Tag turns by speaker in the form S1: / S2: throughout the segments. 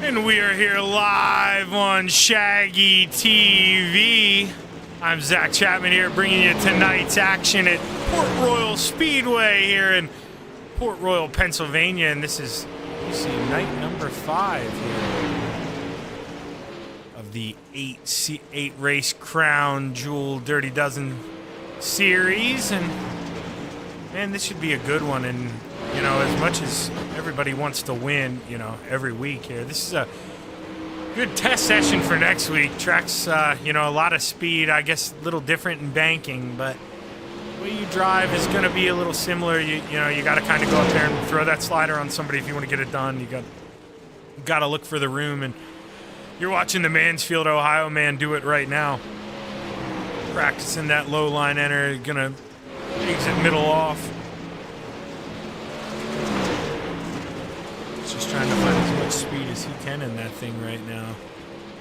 S1: And we are here live on Shaggy TV. I'm Zach Chapman here bringing you tonight's action at Port Royal Speedway here in Port Royal, Pennsylvania. And this is, you see, night number 5 here of the 8 race Crown Jewel Dirty Dozen series. And man, this should be a good one. And you know, as much as everybody wants to win, you know, every week here, this is a good test session for next week. Tracks, you know, a lot of speed, I guess a little different in banking, but the way you drive is going to be a little similar. You know, you got to kind of go up there and throw that slider on somebody if you want to get it done. You got to look for the room, and you're watching the Mansfield, Ohio man do it right now. Practicing that low line enter, going to exit middle off. Just trying to find as much speed as he can in that thing right now.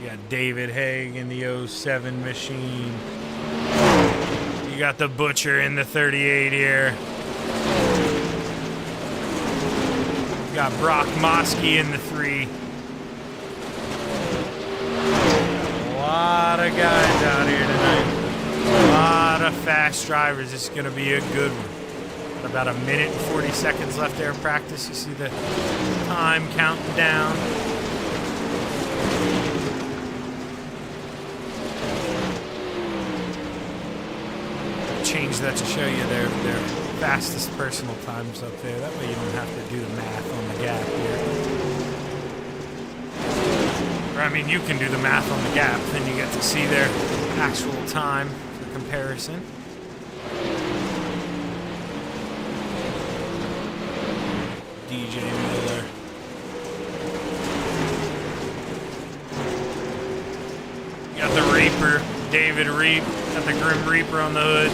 S1: You got David Haig in the 07 machine. You got the Butcher in the 38 here. You got Brock Mosky in the 3. A lot of guys out here tonight. A lot of fast drivers. This is going to be a good one. About a minute and 40 seconds left there of practice. You see the time counting down. Change that to show you their fastest personal times up there. That way you don't have to do the math on the gap here. Or I mean, you can do the math on the gap, then you get to see their actual time for comparison. DJ Miller. You got the Reaper, David Reap. Got the Grim Reaper on the hood.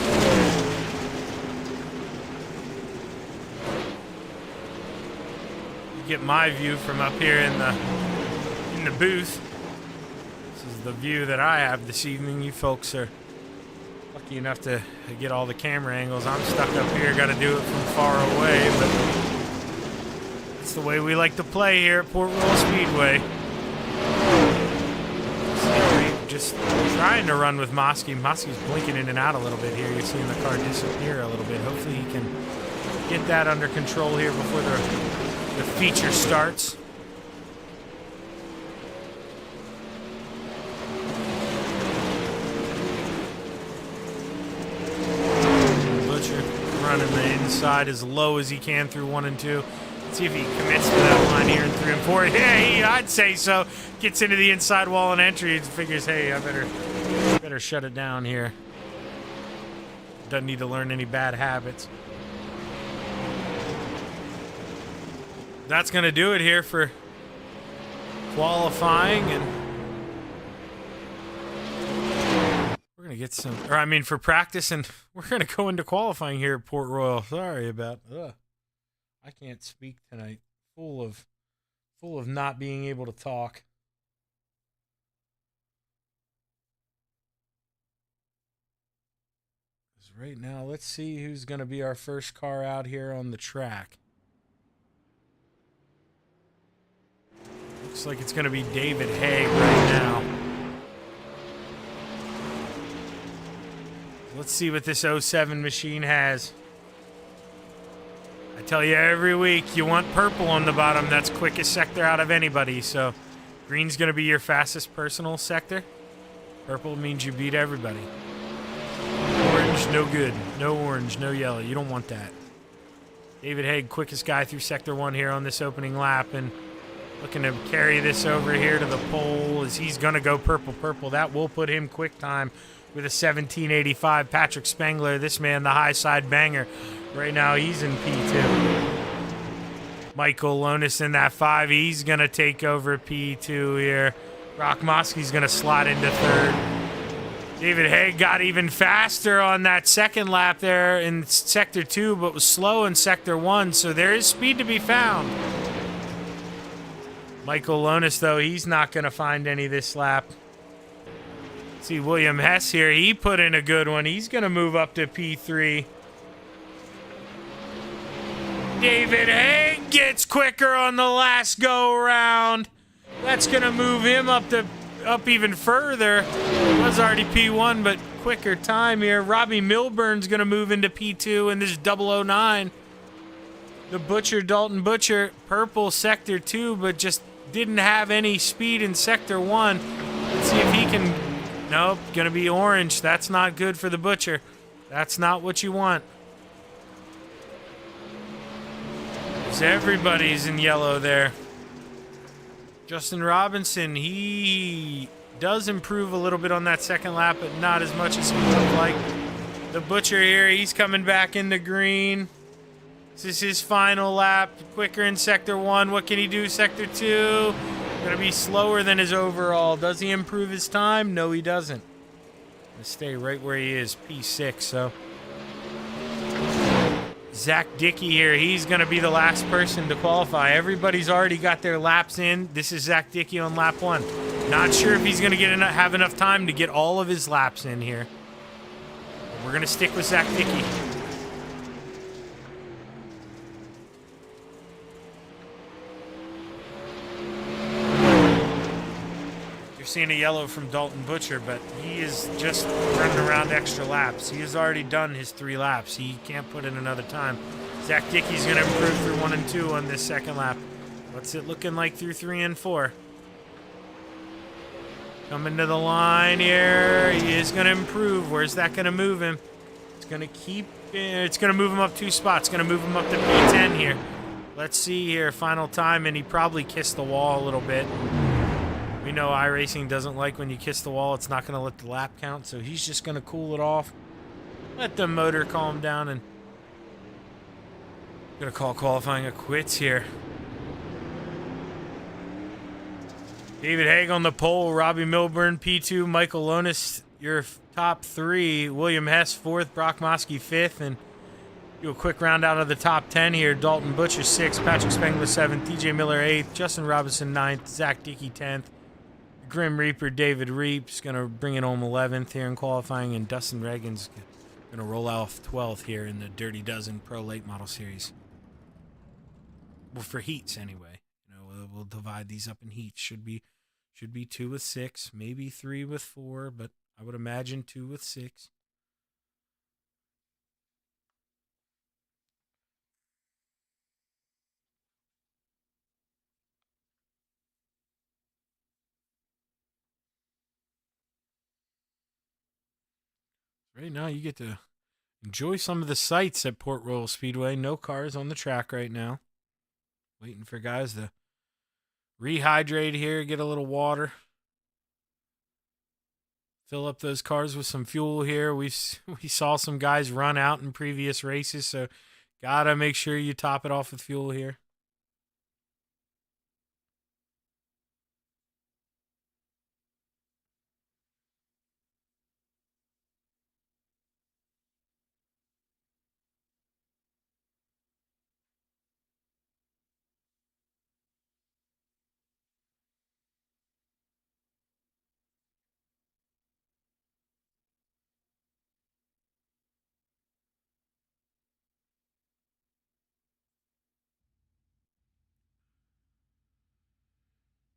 S1: You get my view from up here in the booth. This is the view that I have this evening. You folks are lucky enough to get all the camera angles. I'm stuck up here, got to do it from far away, but it's the way we like to play here at Port Royal Speedway. Just trying to run with Mosky. Mosky's blinking in and out a little bit here. You're seeing the car disappear a little bit. Hopefully he can get that under control here before the feature starts. Butcher running the inside as low as he can through 1 and 2. See if he commits to that line here in 3 and 4. Yeah, I'd say so. Gets into the inside wall and entry and figures, hey, I better shut it down here. Doesn't need to learn any bad habits. That's going to do it here for qualifying, and we're going to get some, or I mean for practice, and we're going to go into qualifying here at Port Royal. Sorry about I can't speak tonight. Full of not being able to talk. Because right now, let's see who's going to be our first car out here on the track. Looks like it's going to be David Haig right now. Let's see what this 07 machine has. I tell you every week, you want purple on the bottom. That's quickest sector out of anybody. So green's going to be your fastest personal sector. Purple means you beat everybody. Orange, no good. No orange, no yellow. You don't want that. David Haig, quickest guy through sector 1 here on this opening lap. And looking to carry this over here to the pole as he's going to go purple. That will put him quick time with a 1785. Patrick Spengler, this man, the high side banger. Right now, he's in P2. Michael Lonis in that 5. He's going to take over P2 here. Brock Mosky's going to slide into 3rd. David Haig got even faster on that second lap there in Sector 2, but was slow in Sector 1, so there is speed to be found. Michael Lonis, though, he's not going to find any this lap. See William Hess here. He put in a good one. He's going to move up to P3. David Haig gets quicker on the last go-around. That's gonna move him up even further. It was already P1, but quicker time here. Robbie Milburn's gonna move into P2 in this 009. The Butcher, Dalton Butcher, purple sector 2, but just didn't have any speed in sector 1. Let's see if he can. Nope, gonna be orange. That's not good for the Butcher. That's not what you want. So everybody's in yellow there. Justin Robinson, he does improve a little bit on that second lap, but not as much as he would have liked. The Butcher here, he's coming back into green. This is his final lap. Quicker in sector 1. What can he do? Sector 2. Gonna be slower than his overall. Does he improve his time? No, he doesn't. Gonna stay right where he is, P6. So Zach Dickey here, he's going to be the last person to qualify. Everybody's already got their laps in. This is Zach Dickey on lap 1. Not sure if he's going to have enough time to get all of his laps in here. We're going to stick with Zach Dickey. You're seeing a yellow from Dalton Butcher, but he is just running around extra laps. He has already done his 3 laps. He can't put in another time. Zach Dickey's going to improve through 1 and 2 on this second lap. What's it looking like through 3 and 4? Coming to the line here. He is going to improve. Where's that going to move him? It's going to move him up 2 spots. It's going to move him up to P10 here. Let's see here. Final time, and he probably kissed the wall a little bit. We know iRacing doesn't like when you kiss the wall. It's not going to let the lap count, so he's just going to cool it off. Let the motor calm down, and going to call qualifying a quits here. David Haig on the pole, Robbie Milburn, P2, Michael Lonis, your top 3, William Hess 4th, Brock Mosky 5th, and do a quick round out of the top 10 here. Dalton Butcher 6th, Patrick Spengler 7th, TJ Miller 8th, Justin Robinson 9th, Zach Dickey 10th. Grim Reaper David Reap's going to bring it home 11th here in qualifying, and Dustin Reagan's going to roll off 12th here in the Dirty Dozen Pro Late Model Series. Well, for heats anyway. You know, we'll divide these up in heats. Should be 2 with 6, maybe 3 with 4, but I would imagine 2 with 6. Right now, you get to enjoy some of the sights at Port Royal Speedway. No cars on the track right now. Waiting for guys to rehydrate here, get a little water. Fill up those cars with some fuel here. We saw some guys run out in previous races, so gotta make sure you top it off with fuel here.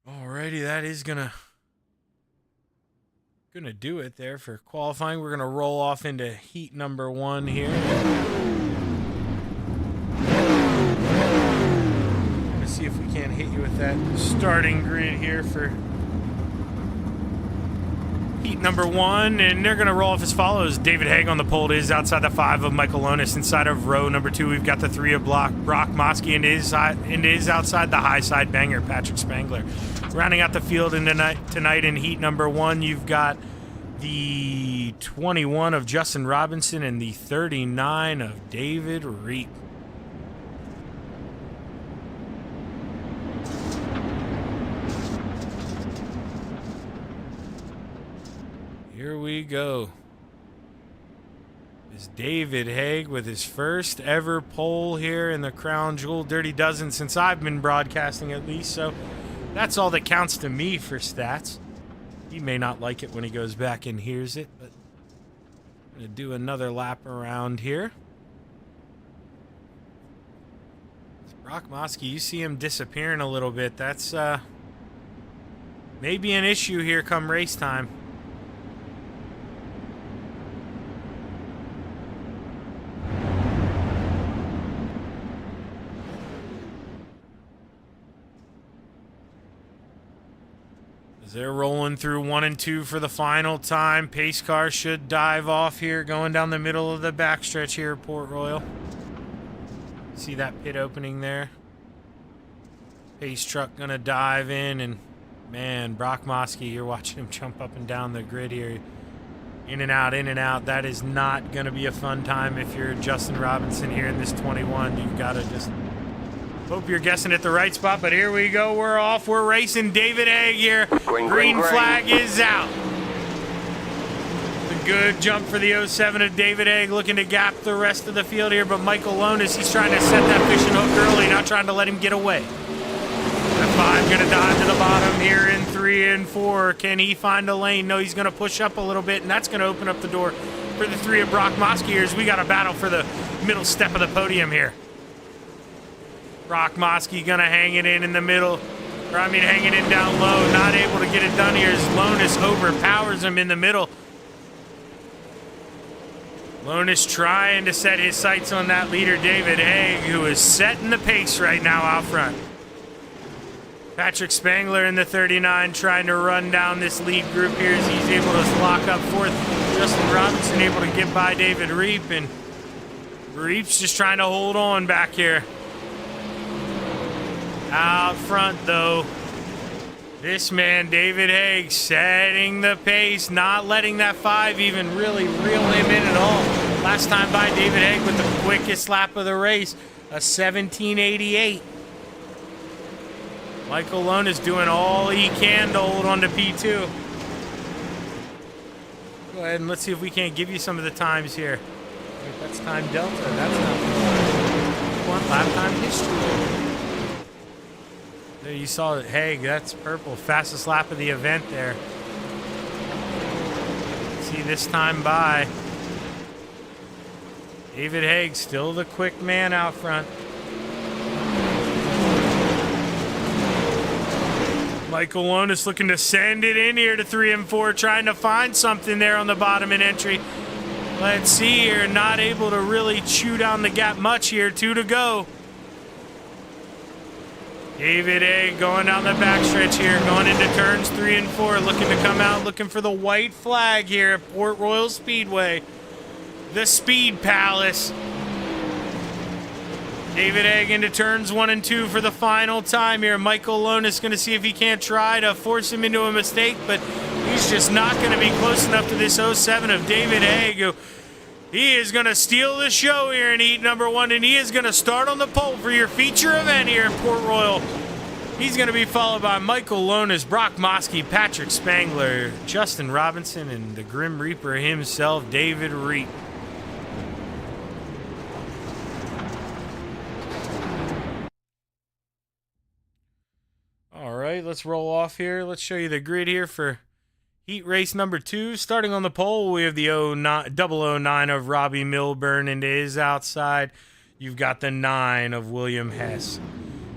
S1: Alrighty, that is gonna do it there for qualifying. We're gonna roll off into heat number 1 here. Gonna see if we can't hit you with that starting grid here for heat number 1, and they're gonna roll off as follows. David Haig on the pole is outside the 5 of Michael Lonis. Inside of row number 2, we've got the 3 of Brock Mosky, and is outside the high side banger, Patrick Spengler. Rounding out the field tonight in heat number 1, you've got the 21 of Justin Robinson and the 39 of David Reap. Here we go. Is David Haig with his first ever pole here in the Crown Jewel Dirty Dozen since I've been broadcasting, at least, so that's all that counts to me for stats. He may not like it when he goes back and hears it, but I'm going to do another lap around here. Brock Mosky, you see him disappearing a little bit. That's may be an issue here come race time. They're rolling through 1 and 2 for the final time. Pace car should dive off here, going down the middle of the backstretch here at Port Royal. See that pit opening there? Pace truck gonna dive in, and man, Brock Mosky, you're watching him jump up and down the grid here. In and out, in and out. That is not gonna be a fun time if you're Justin Robinson here in this 21. You've gotta just hope you're guessing at the right spot, but here we go. We're off. We're racing David Egg here. Green flag is out. The good jump for the 07 of David Egg, looking to gap the rest of the field here, but Michael Lonis, he's trying to set that fishing hook early, not trying to let him get away. That 5 going to dive to the bottom here in 3 and 4. Can he find a lane? No, he's going to push up a little bit, and that's going to open up the door for the 3 of Brock Mosky here as we got a battle for the middle step of the podium here. Brock Mosky gonna hang it in the middle, or I mean hang it in down low, not able to get it done here as Lonis overpowers him in the middle. Lonis trying to set his sights on that leader, David Haig, who is setting the pace right now out front. Patrick Spangler in the 39 trying to run down this lead group here as he's able to lock up fourth. Justin Robinson able to get by David Reap, and Reap's just trying to hold on back here. Out front, though, this man, David Haig, setting the pace, not letting that 5 even really reel him in at all. Last time by, David Haig with the quickest lap of the race, a 17:88. Michael Lone is doing all he can to hold on to P2. Go ahead and let's see if we can't give you some of the times here. Wait, that's time delta. That's not one lap time history. There you saw it. Haig, that's purple. Fastest lap of the event there. See this time by. David Haig, still the quick man out front. Michael Lonis looking to send it in here to 3 and 4, trying to find something there on the bottom in entry. Let's see here, not able to really chew down the gap much here. 2 to go. David Egg going down the backstretch here, going into turns 3 and 4, looking to come out, looking for the white flag here at Port Royal Speedway. The Speed Palace. David Egg into turns 1 and 2 for the final time here. Michael Lone is going to see if he can't try to force him into a mistake, but he's just not going to be close enough to this 07 of David Egg, who he is going to steal the show here in heat number 1, and he is going to start on the pole for your feature event here at Port Royal. He's going to be followed by Michael Lonis, Brock Mosky, Patrick Spangler, Justin Robinson, and the Grim Reaper himself, David Reap. All right, let's roll off here. Let's show you the grid here for heat race number 2. Starting on the pole, we have the 009 of Robbie Milburn, and it is outside. You've got the 9 of William Hess.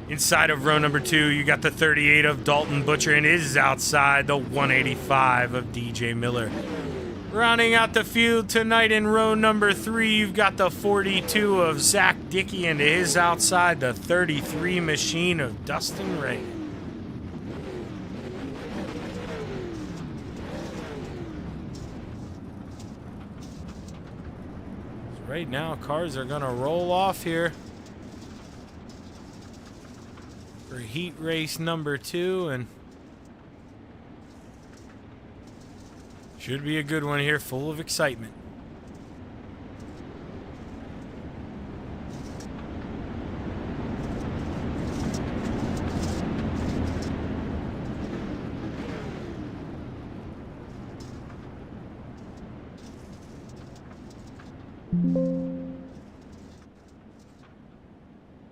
S1: Inside of row number 2, you got the 38 of Dalton Butcher, and it is outside the 185 of DJ Miller. Rounding out the field tonight in row number 3, you've got the 42 of Zach Dickey, and it is outside the 33 machine of Dustin Ray. Right now, cars are going to roll off here for heat race number 2, and should be a good one here, full of excitement.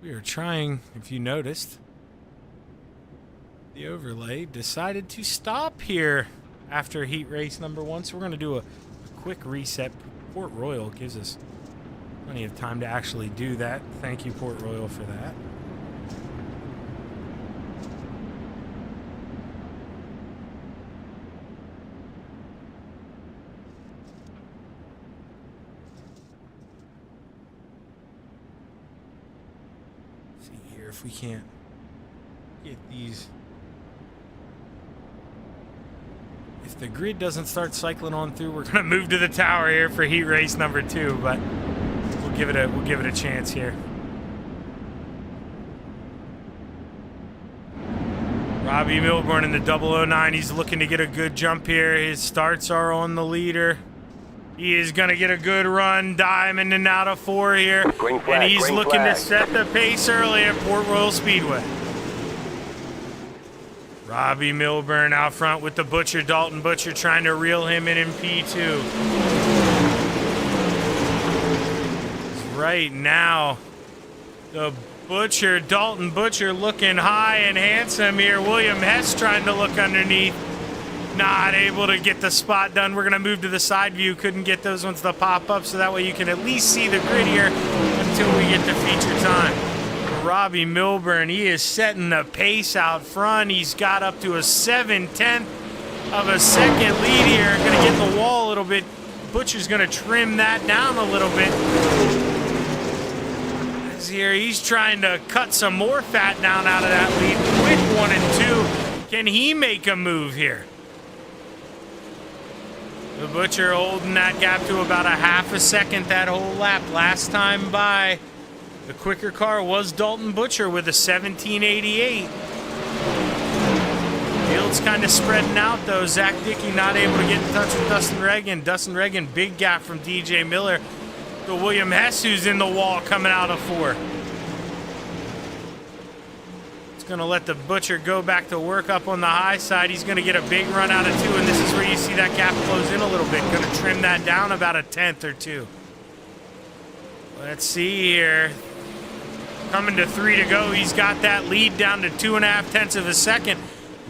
S1: We are trying, if you noticed, the overlay decided to stop here after heat race number 1, so we're going to do a quick reset. Port Royal gives us plenty of time to actually do that. Thank you, Port Royal, for that. here if we can't get these. If the grid doesn't start cycling on through, we're gonna move to the tower here for heat race number 2, but we'll give it a chance here. Robbie Milburn in the 009. He's looking to get a good jump here. His starts are on the leader. He is going to get a good run, diamond and out of 4 here.
S2: Green flag,
S1: and he's
S2: green
S1: looking
S2: flag.
S1: to set the pace early at Port Royal Speedway. Robbie Milburn out front with the Butcher. Dalton Butcher trying to reel him in P2. Right now, the Butcher, Dalton Butcher looking high and handsome here. William Hess trying to look underneath. Not able to get the spot done. We're going to move to the side view. Couldn't get those ones to pop up, so that way you can at least see the grid here until we get to feature time. Robbie Milburn, he is setting the pace out front. He's got up to a 7/10 of a second lead here. Going to get the wall a little bit. Butcher's going to trim that down a little bit. Here, he's trying to cut some more fat down out of that lead with 1 and 2. Can he make a move here? The Butcher holding that gap to about a half a second that whole lap. Last time by, the quicker car was Dalton Butcher with a 1788. Field's kind of spreading out though. Zach Dickey not able to get in touch with Dustin Reagan. Dustin Reagan, big gap from DJ Miller. The William Hess who's in the wall coming out of 4. It's going to let the Butcher go back to work up on the high side. He's going to get a big run out of 2, and this is where you see that gap close in a little bit. Going to trim that down about a 10th or 2. Let's see here. Coming to 3 to go. He's got that lead down to 2.5 tenths of a second.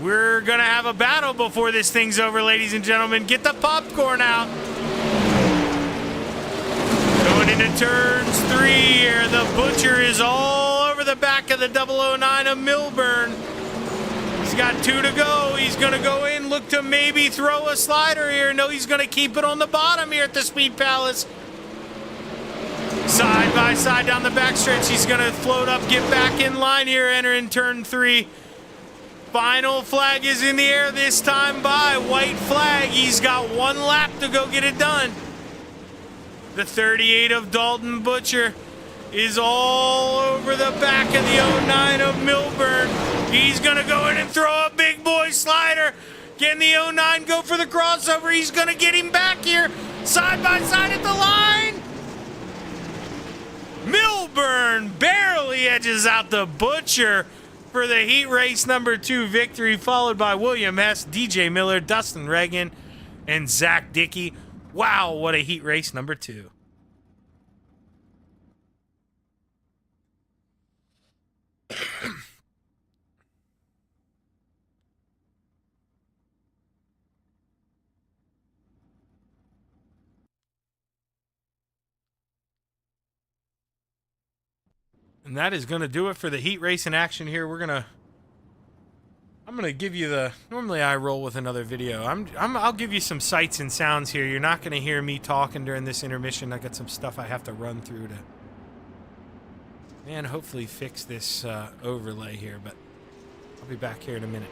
S1: We're going to have a battle before this thing's over, ladies and gentlemen. Get the popcorn out. Going into turns 3 here. The Butcher is all over the back of the 009 of Milburn. He's got 2 to go. He's going to go in, look to maybe throw a slider here. No, he's going to keep it on the bottom here at the Speed Palace. Side by side down the backstretch. He's going to float up, get back in line here, entering turn 3. Final flag is in the air this time by. White flag. He's got 1 lap to go get it done. The 38 of Dalton Butcher is all over the back of the 09 of Milburn. He's going to go in and throw a big boy slider. Can the 09 go for the crossover? He's going to get him back here. Side by side at the line. Milburn barely edges out the Butcher for the heat race number 2 victory, followed by William Hess, DJ Miller, Dustin Reagan, and Zach Dickey. Wow, what a heat race number 2. And that is going to do it for the heat race in action here. I'm going to give you the, normally I roll with another video. I'll give you some sights and sounds here. You're not going to hear me talking during this intermission. I got some stuff I have to run through to, man, hopefully fix this overlay here, but I'll be back here in a minute.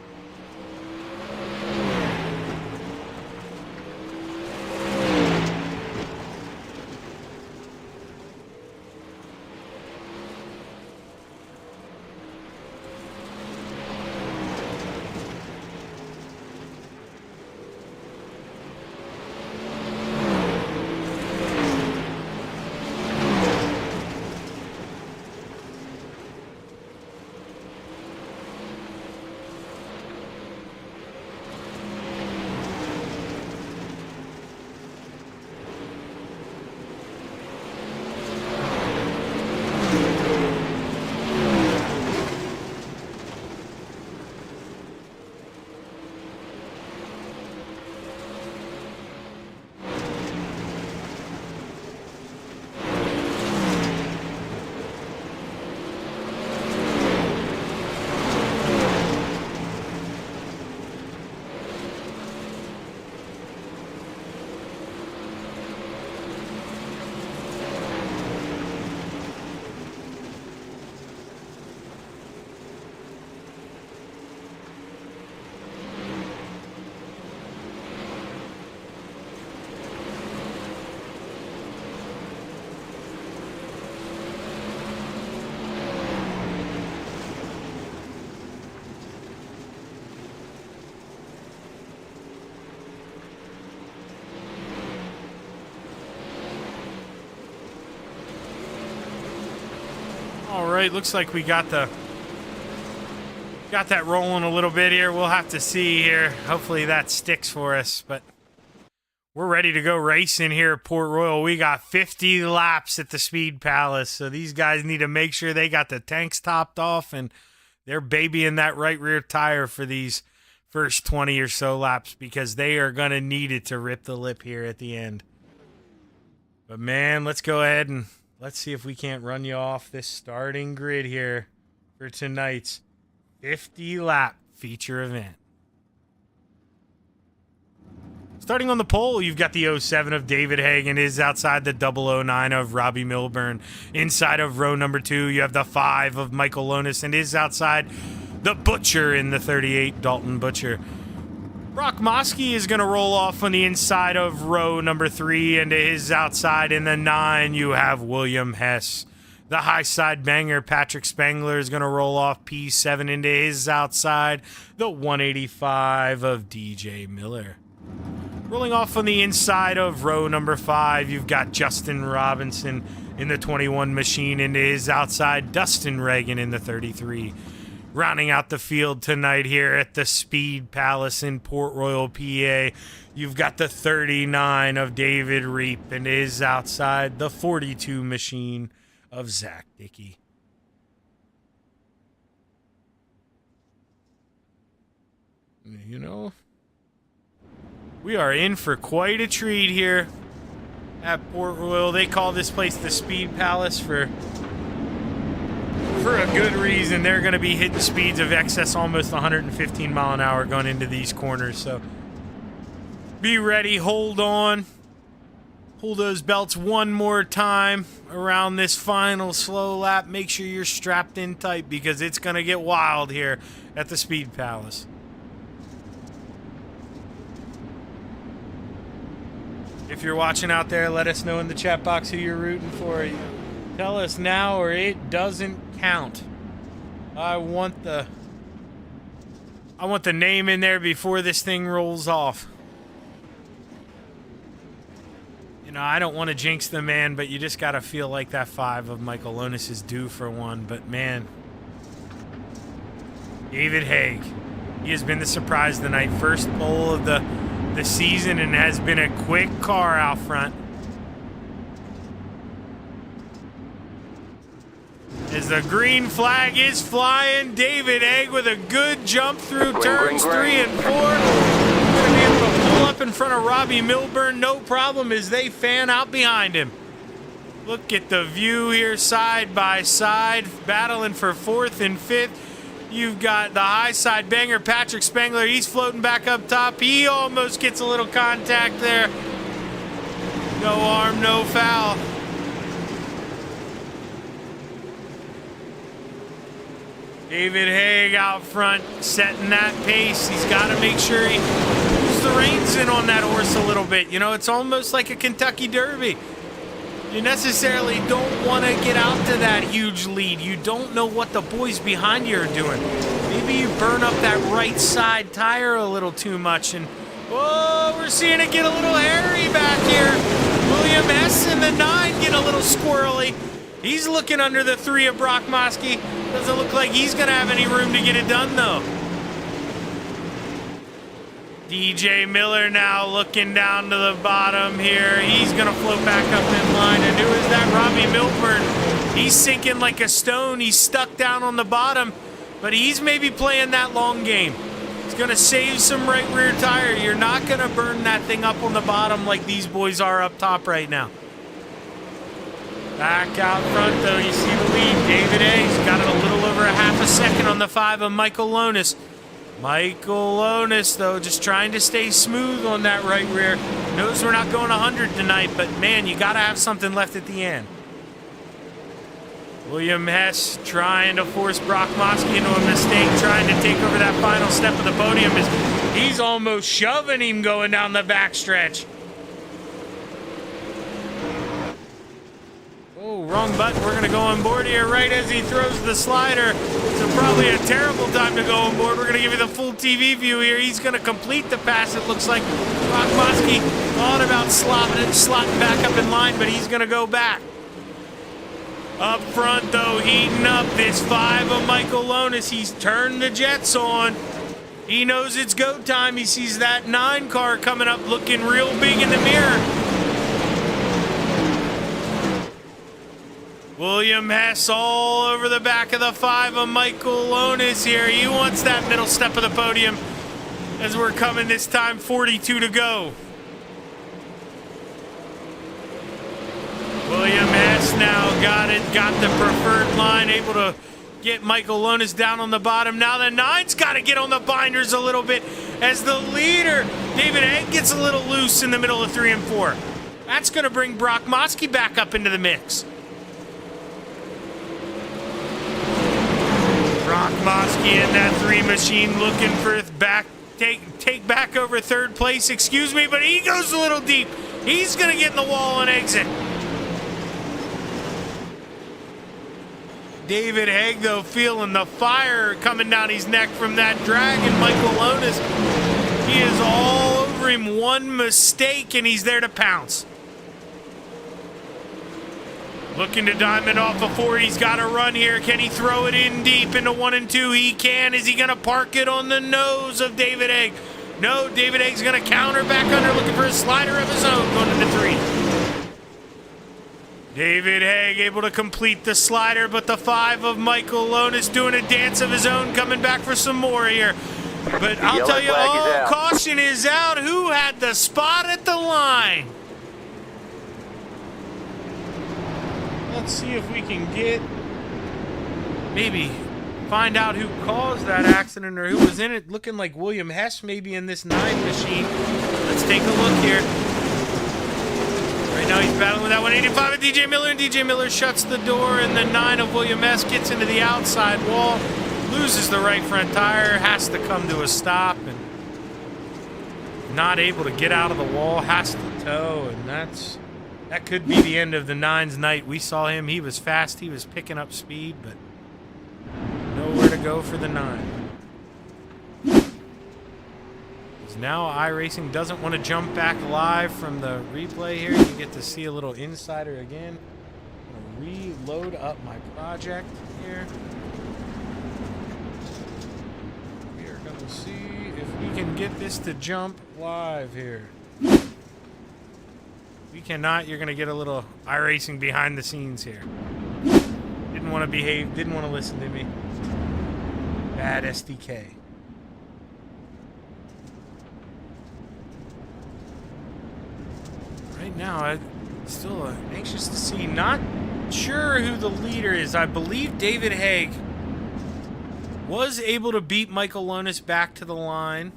S1: right, looks like we got that rolling a little bit here. We'll have to see here. Hopefully that sticks for us, but we're ready to go racing here at Port Royal. We got 50 laps at the Speed Palace, so these guys need to make sure they got the tanks topped off and they're babying that right rear tire for these first 20 or so laps because they are going to need it to rip the lip here at the end. But man, let's go ahead and let's see if we can't run you off this starting grid here for tonight's 50 lap feature event. Starting on the pole, you've got the 07 of David Hagan is outside the 009 of Robbie Milburn. Inside of row number 2, you have the 5 of Michael Lonis and is outside the Butcher in the 38, Dalton Butcher. Brock Mosky is going to roll off on the inside of row number 3, and to his outside in the 9, you have William Hess. The high side banger, Patrick Spangler, is going to roll off P7 into his outside, the 185 of DJ Miller. Rolling off on the inside of row number 5, you've got Justin Robinson in the 21 machine into his outside, Dustin Reagan in the 33. Rounding out the field tonight here at the Speed Palace in Port Royal, PA, you've got the 39 of David Reap and his outside, the 42 machine of Zach Dickey. You know, we are in for quite a treat here at Port Royal. They call this place the Speed Palace for a good reason. They're going to be hitting speeds of excess almost 115 mile an hour going into these corners. So be ready, hold on, pull those belts one more time around this final slow lap. Make sure you're strapped in tight because it's going to get wild here at the Speed Palace. If you're watching out there, let us know in the chat box who you're rooting for. Tell us now or it doesn't count. I want the name in there before this thing rolls off. You know, I don't want to jinx the man, but you just got to feel like that 5 of Michael Lonis is due for one. But man, David Haig, he has been the surprise tonight. First pole of the season and has been a quick car out front. As the green flag is flying, David Haig with a good jump through turns 3 and 4. Going to be able to pull up in front of Robbie Milburn, no problem, as they fan out behind him. Look at the view here side by side, battling for 4th and 5th. You've got the high side banger, Patrick Spangler. He's floating back up top. He almost gets a little contact there. No arm, no foul. David Haig out front, setting that pace. He's got to make sure he pulls the reins in on that horse a little bit. You know, it's almost like a Kentucky Derby. You necessarily don't want to get out to that huge lead. You don't know what the boys behind you are doing. Maybe you burn up that right side tire a little too much. And, whoa, we're seeing it get a little hairy back here. William S. in the 9 get a little squirrely. He's looking under the 3 of Brock Mosky. Doesn't look like he's going to have any room to get it done, though. DJ Miller now looking down to the bottom here. He's going to float back up in line. And who is that? Robbie Milburn. He's sinking like a stone. He's stuck down on the bottom, but he's maybe playing that long game. He's going to save some right rear tire. You're not going to burn that thing up on the bottom like these boys are up top right now. Back out front, though, you see the lead. David Haig's got it a little over a half a second on the 5 of Michael Lonis. Michael Lonis, though, just trying to stay smooth on that right rear. Knows we're not going 100 tonight, but, man, you got to have something left at the end. William Hess trying to force Brock Mosky into a mistake, trying to take over that final step of the podium. He's almost shoving him going down the backstretch. Oh, wrong button. We're going to go on board here right as he throws the slider. So probably a terrible time to go on board. We're going to give you the full TV view here. He's going to complete the pass. It looks like Brock Mosky thought about slotting back up in line, but he's going to go back. Up front, though, heating up this 5 of Michael Lonis. He's turned the jets on. He knows it's go time. He sees that 9 car coming up looking real big in the mirror. William Hess all over the back of the 5 of Michael Lonis here. He wants that middle step of the podium as we're coming this time, 42 to go. William Hess now got the preferred line, able to get Michael Lonis down on the bottom. Now the 9's got to get on the binders a little bit as the leader, David Egg, gets a little loose in the middle of 3 and 4. That's going to bring Brock Moski back up into the mix. Brock Moski in that 3 machine looking for take back over 3rd place, excuse me, but he goes a little deep. He's going to get in the wall and exit. David Haig, though, feeling the fire coming down his neck from that drag, and Michael Lonis, he is all over him. One mistake, and he's there to pounce. Looking to diamond off a 4. He's got to run here. Can he throw it in deep into 1 and 2? He can. Is he going to park it on the nose of David Haig? No, David Haig's going to counter back under, looking for a slider of his own, going into 3. David Haig able to complete the slider, but the 5 of Michael Lonis doing a dance of his own, coming back for some more here. But I'll tell you, caution is out. Who had the spot at the line? Let's see if we can maybe find out who caused that accident or who was in it. Looking like William Hess maybe in this 9 machine. Let's take a look here. Right now he's battling with that 185 with DJ Miller, and DJ Miller shuts the door, and the 9 of William Hess gets into the outside wall, loses the right front tire, has to come to a stop, and not able to get out of the wall, has to tow, and that could be the end of the 9's night. We saw him. He was fast. He was picking up speed, but nowhere to go for the 9. Now iRacing doesn't want to jump back live from the replay here. You get to see a little insider again. I'm going to reload up my project here. We are going to see if we can get this to jump live here. We cannot. You're going to get a little iRacing behind the scenes here. Didn't want to behave. Didn't want to listen to me. Bad SDK. Right now, I'm still anxious to see. Not sure who the leader is. I believe David Haig was able to beat Michael Lonis back to the line.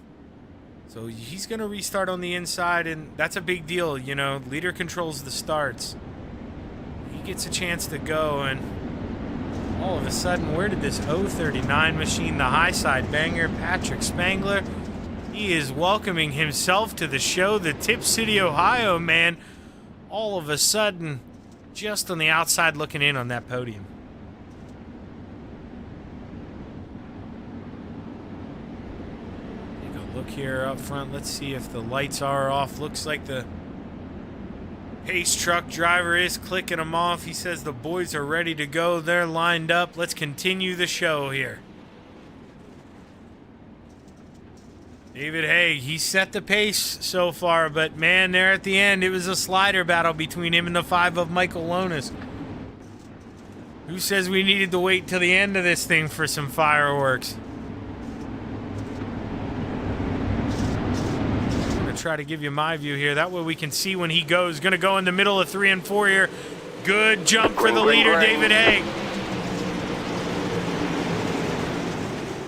S1: So he's going to restart on the inside, and that's a big deal. You know, leader controls the starts. He gets a chance to go, and all of a sudden, where did this 039 machine, the high side banger, Patrick Spangler? He is welcoming himself to the show, the Tip City, Ohio man. All of a sudden, just on the outside looking in on that podium. Take a look here up front. Let's see if the lights are off. Looks like the pace truck driver is clicking them off. He says the boys are ready to go. They're lined up. Let's continue the show here. David Haig, he set the pace so far, but man, there at the end, it was a slider battle between him and the 5 of Michael Lonis. Who says we needed to wait till the end of this thing for some fireworks? I'm going to try to give you my view here. That way we can see when he goes. Going to go in the middle of 3 and 4 here. Good jump for the leader, David Haig.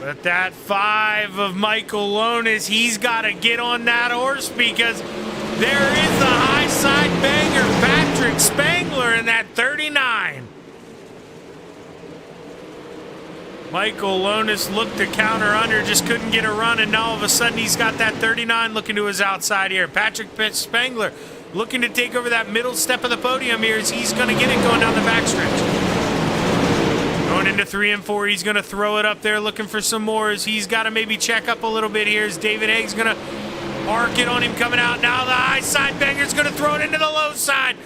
S1: But that 5 of Michael Lonis, he's got to get on that horse because there is the high side banger, Patrick Spangler in that 39. Michael Lonis looked to counter under, just couldn't get a run, and now all of a sudden he's got that 39 looking to his outside here. Patrick Spangler looking to take over that middle step of the podium here as he's going to get it going down the backstretch. Going into 3 and 4, he's going to throw it up there looking for some more as he's got to maybe check up a little bit here as David Haig's going to park it on him coming out. Now the high side banger's going to throw it into the low side.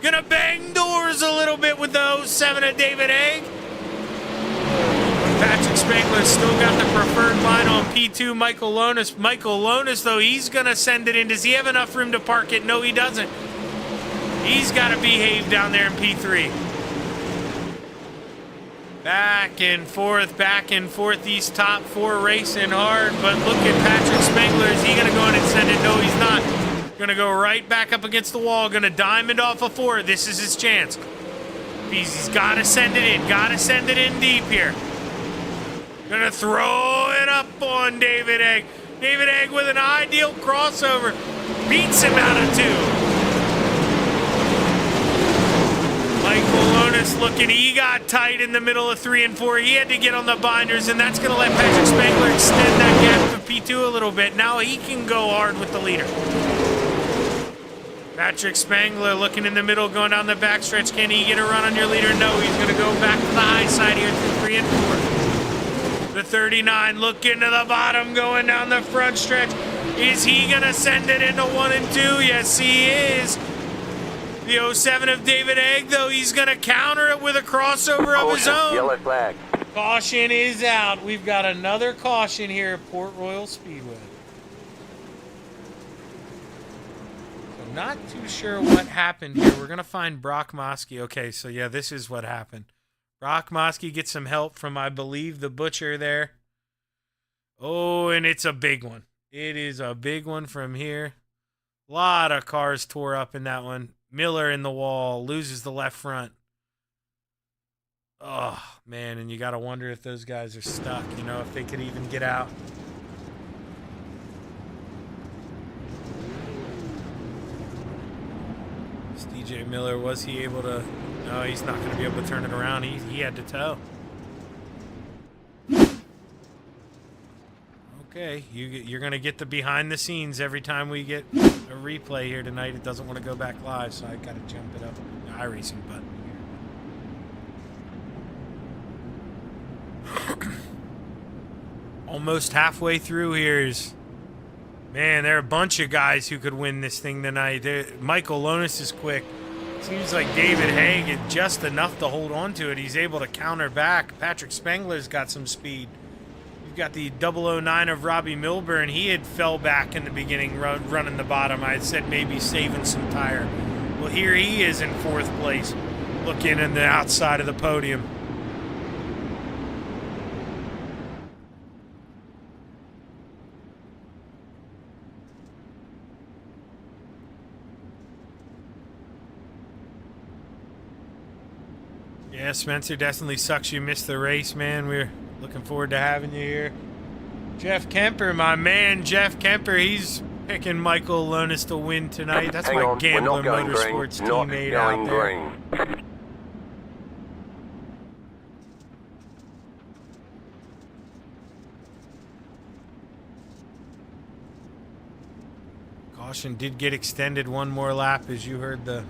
S1: Gonna bang doors a little bit with the 07 of David Haig. Patrick Spangler's still got the preferred line on P2, Michael Lonis. Michael Lonis, though, he's gonna send it in. Does he have enough room to park it? No, he doesn't. He's gotta behave down there in P3. Back and forth, these top four racing hard, but look at Patrick Spangler. Is he gonna go in and send it? No, he's not. Gonna go right back up against the wall, gonna diamond off a four. This is his chance. He's gotta send it in deep here. Gonna throw it up on David Haig. David Haig with an ideal crossover. Beats him out of two. Michael Lonis looking, he got tight in the middle of 3 and 4. He had to get on the binders, and that's going to let Patrick Spangler extend that gap to P2 a little bit. Now he can go hard with the leader. Patrick Spangler looking in the middle, going down the backstretch. Can he get a run on your leader? No, he's going to go back to the high side here through 3 and 4. The 39 looking to the bottom, going down the front stretch. Is he going to send it into 1 and 2? Yes, he is. The 07 of David Haig, though, he's going to counter it with a crossover of his own.
S2: Yellow flag.
S1: Caution is out. We've got another caution here at Port Royal Speedway. I'm not too sure what happened here. We're going to find Brock Mosky. Okay, so yeah, this is what happened. Brock Mosky gets some help from, I believe, the butcher there. Oh, and it's a big one. It is a big one from here. A lot of cars tore up in that one. Miller in the wall, loses the left front. Oh, man, and you got to wonder if those guys are stuck, you know, if they could even get out. This DJ Miller, was he able to... No, he's not going to be able to turn it around. He had to tow. Okay, you're going to get the behind the scenes every time we get a replay here tonight. It doesn't want to go back live, so I got to jump it up. The iRacing button. Almost halfway through here is... Man, there are a bunch of guys who could win this thing tonight. Michael Lonis is quick. Seems like David Haig had just enough to hold on to it. He's able to counter back. Patrick Spangler's got some speed. You've got the 009 of Robbie Milburn. He had fell back in the beginning, running the bottom. I had said maybe saving some tire. Well, here he is in 4th place, looking in the outside of the podium. Yeah, Spencer, definitely sucks you missed the race, man. We're looking forward to having you here. Jeff Kemper, my man, Jeff Kemper, he's picking Michael Lonis to win tonight. That's my Gambler Motorsports teammate out there. Caution did get extended one more lap, as you heard the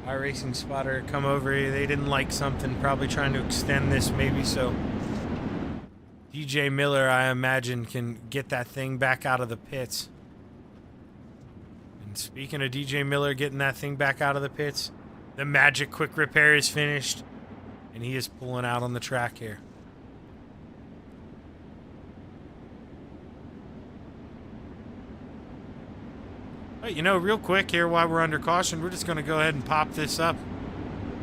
S1: iRacing spotter come over here. They didn't like something, probably trying to extend this maybe, so DJ Miller, I imagine, can get that thing back out of the pits. And speaking of DJ Miller getting that thing back out of the pits, the magic quick repair is finished, and he is pulling out on the track here. Hey, you know, real quick here while we're under caution, we're just going to go ahead and pop this up.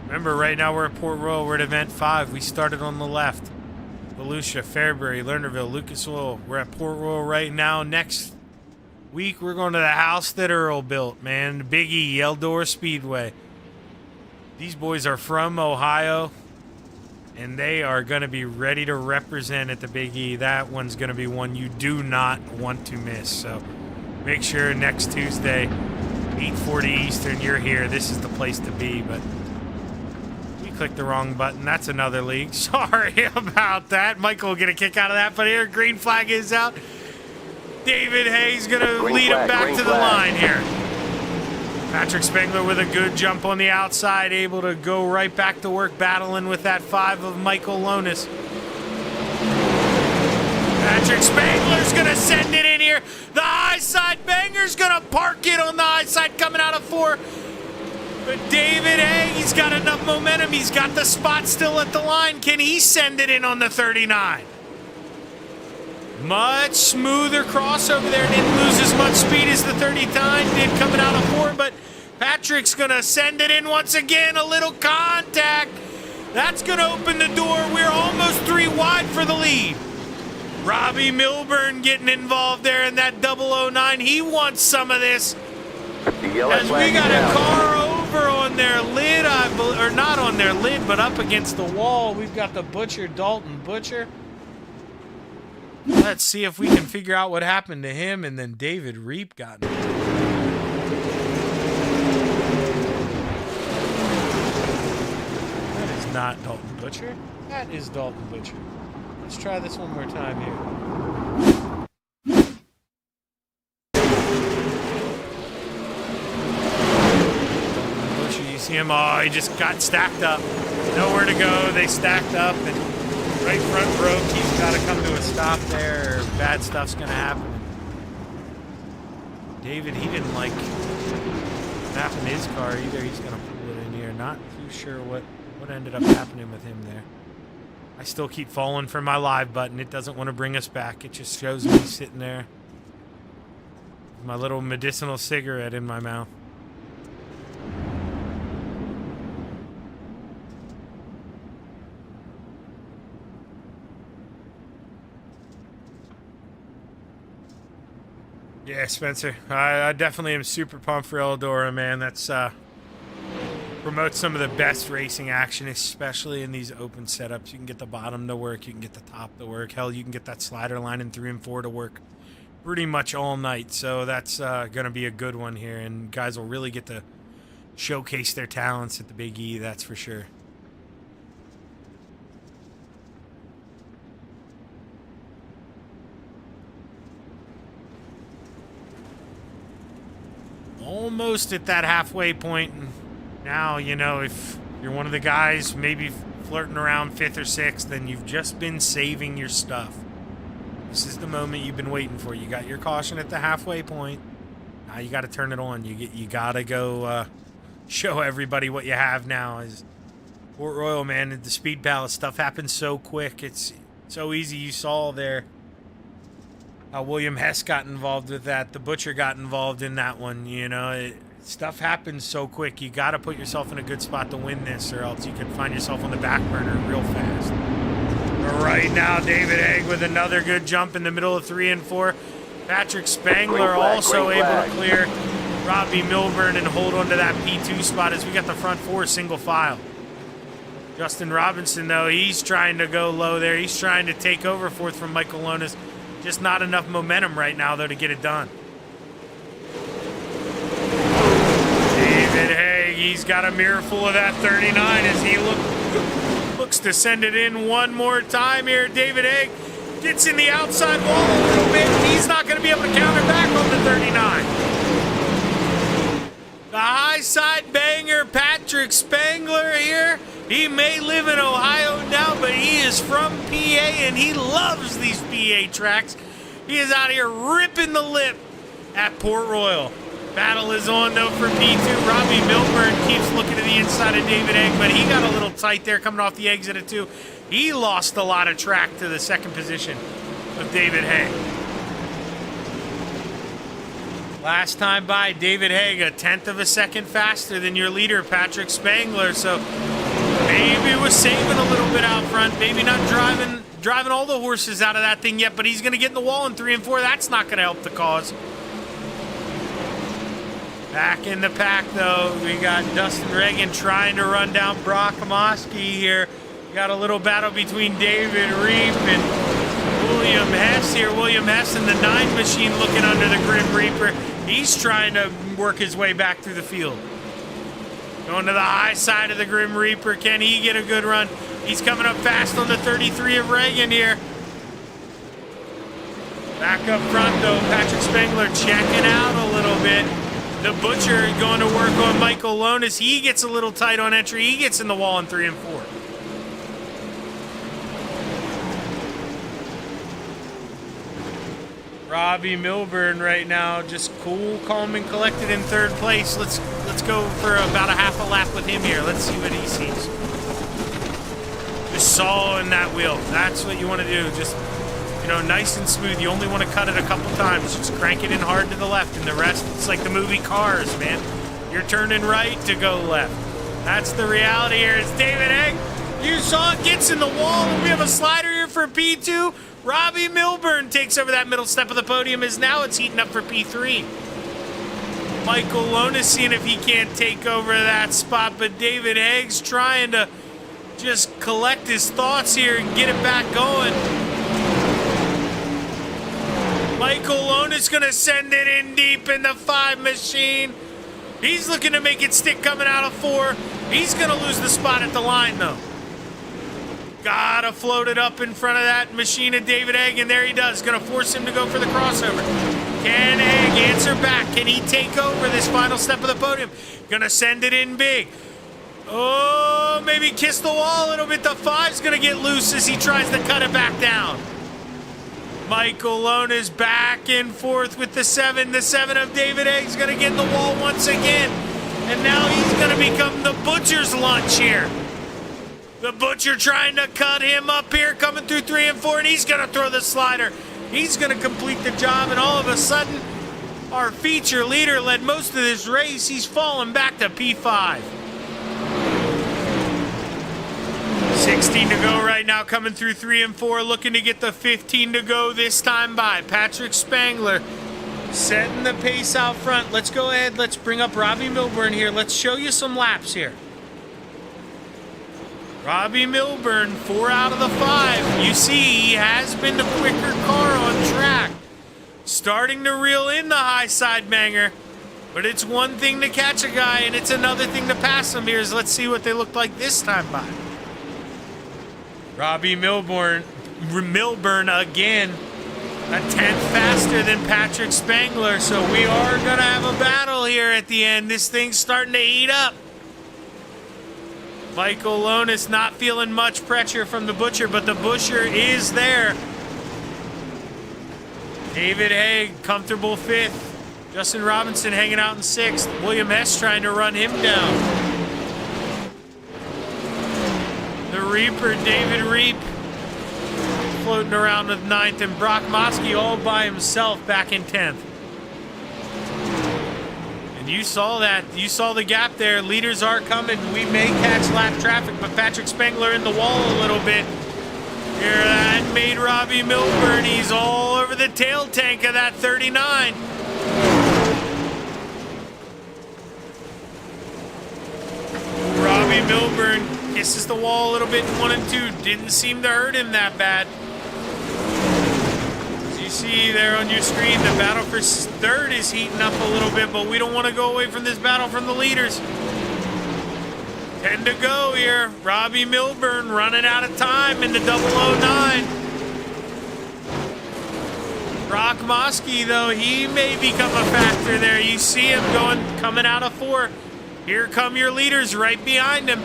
S1: Remember, right now we're at Port Royal. We're at Event 5. We started on the left. Volusia, Fairbury, Lernerville, Lucas Oil. We're at Port Royal right now. Next week, we're going to the house that Earl built, man. Big E, Eldora Speedway. These boys are from Ohio, and they are going to be ready to represent at the Big E. That one's going to be one you do not want to miss. So make sure next Tuesday, 8:40 Eastern, you're here. This is the place to be, but we clicked the wrong button. That's another league. Sorry about that. Michael will get a kick out of that, but here, green flag is out. David Haig's going to lead him back to the line here. Patrick Spangler with a good jump on the outside, able to go right back to work battling with that 5 of Michael Lonis. Patrick Spangler's going to send it in here. The high side banger's going to park it on the high side coming out of 4. But David Haig, he's got enough momentum. He's got the spot still at the line. Can he send it in on the 39? Much smoother crossover there. Didn't lose as much speed as the 39 did coming out of 4, but Patrick's going to send it in once again. A little contact. That's going to open the door. We're almost 3 wide for the lead. Robbie Milburn getting involved there in that 009. He wants some of this. As we got a car over on their lid, or not on their lid, but up against the wall. We've got the Butcher, Dalton Butcher. Let's see if we can figure out what happened to him, and then David Reap got him. That is not Dalton Butcher. That is Dalton Butcher. Let's try this one more time here. Dalton Butcher, you see him? Oh, he just got stacked up. Nowhere to go. They stacked up, and right front broke. He's got to come to a stop there, or bad stuff's going to happen. David, he didn't like what happened to his car either. He's going to pull it in here. Not too sure what ended up happening with him there. I still keep falling for my live button. It doesn't want to bring us back. It just shows me sitting there with my little medicinal cigarette in my mouth. Yeah, Spencer. I definitely am super pumped for Eldora, man. That's promotes some of the best racing action, especially in these open setups. You can get the bottom to work, you can get the top to work. Hell, you can get that slider line in 3 and 4 to work pretty much all night. So that's going to be a good one here, and guys will really get to showcase their talents at the Big E, that's for sure. Almost at that halfway point. Now, you know, if you're one of the guys maybe flirting around 5th or 6th, then you've just been saving your stuff. This is the moment you've been waiting for. You got your caution at the halfway point. Now you got to turn it on. You got to go show everybody what you have now. Is Port Royal, man, the Speed Palace stuff happens so quick. It's so easy. You saw there how William Hess got involved with that. The Butcher got involved in that one. You know, stuff happens so quick. You got to put yourself in a good spot to win this, or else you can find yourself on the back burner real fast. But right now, David Haig with another good jump in the middle of 3 and 4. Patrick Spangler also able to clear Robbie Milburn and hold on to that P2 spot as we got the front 4 single file. Justin Robinson, though, he's trying to go low there. He's trying to take over 4th from Michael Lonas. Just not enough momentum right now, though, to get it done. David Haig, he's got a mirror full of that 39 as he looks to send it in one more time here. David Haig gets in the outside wall a little bit. He's not going to be able to counter back on the 39. The high side banger, Patrick Spangler here. He may live in Ohio now, but he is from PA, and he loves these PA tracks. He is out here ripping the lip at Port Royal. Battle is on, though, for P2. Robbie Milburn keeps looking to the inside of David Haig, but he got a little tight there coming off the exit of 2. He lost a lot of track to the second position of David Haig. Last time by, David Haig, 1/10 of a second faster than your leader, Patrick Spangler, so maybe was saving a little bit out front. Maybe not driving all the horses out of that thing yet, but he's going to get in the wall in 3 and 4. That's not going to help the cause. Back in the pack, though, we got Dustin Reagan trying to run down Brock Moski here. We got a little battle between David Reap and William Hess here. William Hess and the 9 machine looking under the Grim Reaper. He's trying to work his way back through the field. Going to the high side of the Grim Reaper. Can he get a good run? He's coming up fast on the 33 of Reagan here. Back up front, though, Patrick Spangler checking out a little bit. The Butcher going to work on Michael Lonas. He gets a little tight on entry. He gets in the wall in 3 and 4. Robbie Milburn right now, just cool, calm, and collected in third place. Let's go for about a half a lap with him here. Let's see what he sees. Just sawing that wheel. That's what you want to do. Just, you know, nice and smooth. You only want to cut it a couple times. Just crank it in hard to the left, and the rest, it's like the movie Cars, man. You're turning right to go left. That's the reality here. It's David Egg. You saw it, gets in the wall, and we have a slider here for P2. Robbie Milburn takes over that middle step of the podium as now it's heating up for P3. Michael Lonis seeing if he can't take over that spot, but David Haig's trying to just collect his thoughts here and get it back going. Michael Lonis gonna send it in deep in the 5 machine. He's looking to make it stick coming out of 4. He's gonna lose the spot at the line though. Gotta float it up in front of that machine of David Egg, and there he does. Gonna force him to go for the crossover. Can Egg answer back? Can he take over this final step of the podium? Gonna send it in big. Oh, maybe kiss the wall a little bit. The 5's gonna get loose as he tries to cut it back down. Michael Lone is back and forth with the 7. The 7 of David Egg's gonna get in the wall once again. And now he's gonna become the butcher's lunch here. The Butcher trying to cut him up here, coming through 3 and 4, and he's going to throw the slider. He's going to complete the job, and all of a sudden, our feature leader led most of this race. He's fallen back to P5. 16 to go right now, coming through 3 and 4, looking to get the 15 to go this time by. Patrick Spangler setting the pace out front. Let's go ahead. Let's bring up Robbie Milburn here. Let's show you some laps here. Robbie Milburn, 4 out of the 5. You see, he has been the quicker car on track. Starting to reel in the high side banger. But it's one thing to catch a guy, and it's another thing to pass him here. Let's see what they look like this time by. Robbie Milburn again, a 10th faster than Patrick Spangler. So we are going to have a battle here at the end. This thing's starting to heat up. Michael Lone is not feeling much pressure from the Butcher, but the Butcher is there. David Haig, comfortable 5th. Justin Robinson hanging out in 6th. William Hess trying to run him down. The Reaper, David Reap, floating around with 9th, and Brock Mosky all by himself back in 10th. You saw that. You saw the gap there. Leaders are coming. We may catch lap traffic, but Patrick Spangler in the wall a little bit. Here, that made Robbie Milburn. He's all over the tail tank of that 39. Robbie Milburn kisses the wall a little bit in 1 and 2. Didn't seem to hurt him that bad. You see there on your screen, the battle for 3rd is heating up a little bit, but we don't want to go away from this battle from the leaders. 10 to go here. Robbie Milburn running out of time in the 009. Brock Mosky, though, he may become a factor there. You see him coming out of 4. Here come your leaders right behind him.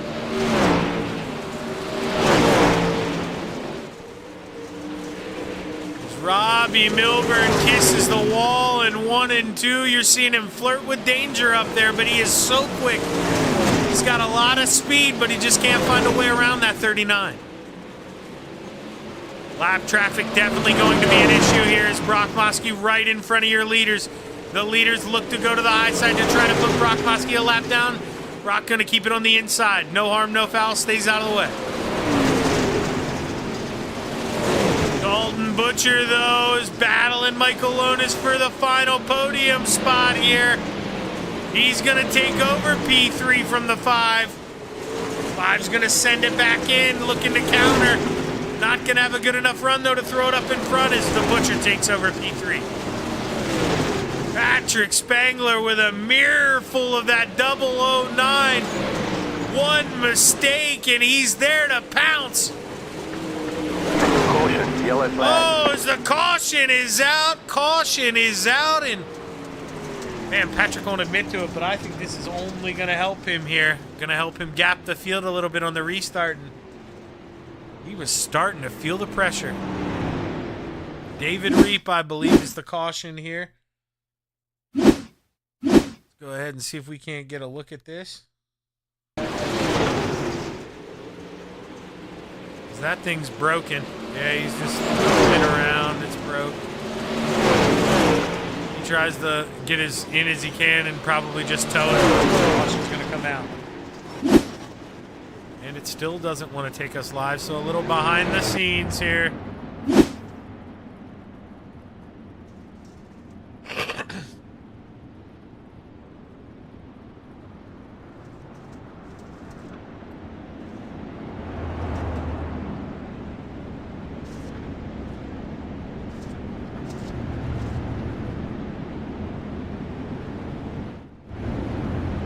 S1: Robbie Milburn kisses the wall in 1 and 2. You're seeing him flirt with danger up there, but he is so quick. He's got a lot of speed, but he just can't find a way around that 39. Lap traffic definitely going to be an issue here as Brock Mosky right in front of your leaders. The leaders look to go to the high side to try to put Brock Mosky a lap down. Brock going to keep it on the inside. No harm, no foul, stays out of the way. Dalton Butcher, though, is battling Michael Lonis for the final podium spot here. He's going to take over P3 from the 5. 5's going to send it back in, looking to counter. Not going to have a good enough run, though, to throw it up in front as the Butcher takes over P3. Patrick Spangler with a mirror full of that 009. One mistake, and he's there to pounce. Oh, as the caution is out, and man, Patrick won't admit to it, but I think this is only going to help him here. Going to help him gap the field a little bit on the restart. And he was starting to feel the pressure. David Reap, I believe, is the caution here. Let's go ahead and see if we can't get a look at this. That thing's broken. Yeah, he's just moving around. It's broke. He tries to get as in as he can and probably just tell her the caution's going to come out. And it still doesn't want to take us live, so a little behind the scenes here.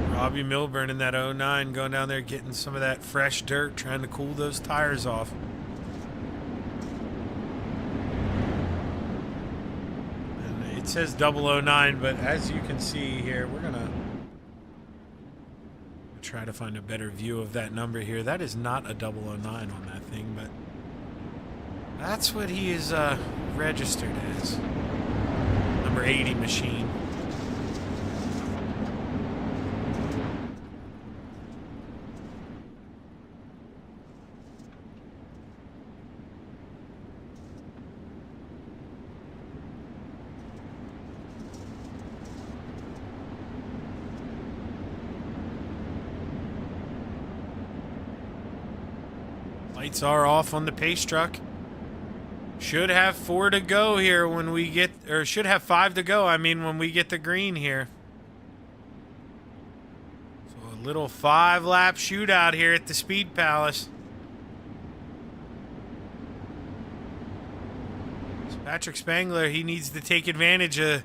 S1: Robbie Milburn in that 09 going down there getting some of that fresh dirt, trying to cool those tires off. And it says 009, but as you can see here, we're going to try to find a better view of that number here. That is not a 009 on that thing, but that's what he is registered as. Number 80 machine. Lights are off on the pace truck. Should have 4 to go here when we get, or should have 5 to go, I mean, when we get the green here. So a little 5-lap shootout here at the Speed Palace. So Patrick Spangler, he needs to take advantage of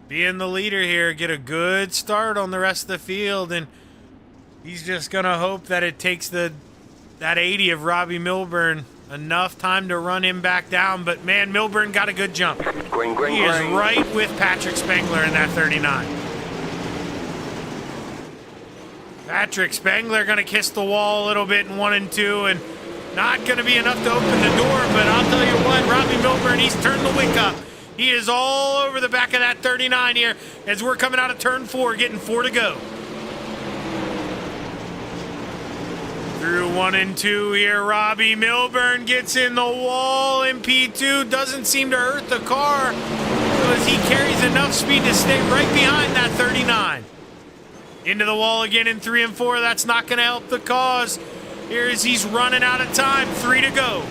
S1: being the leader here, get a good start on the rest of the field, and he's just going to hope that it takes that 80 of Robbie Milburn enough time to run him back down. But, man, Milburn got a good jump. He is right with Patrick Spangler in that 39. Patrick Spangler going to kiss the wall a little bit in 1 and 2, and not going to be enough to open the door. But I'll tell you what, Robbie Milburn, he's turned the wick up. He is all over the back of that 39 here as we're coming out of turn 4, getting 4 to go. Through 1 and 2 here, Robbie Milburn gets in the wall in P2. Doesn't seem to hurt the car because he carries enough speed to stay right behind that 39. Into the wall again in 3 and 4. That's not going to help the cause. Here as he's running out of time. 3 to go.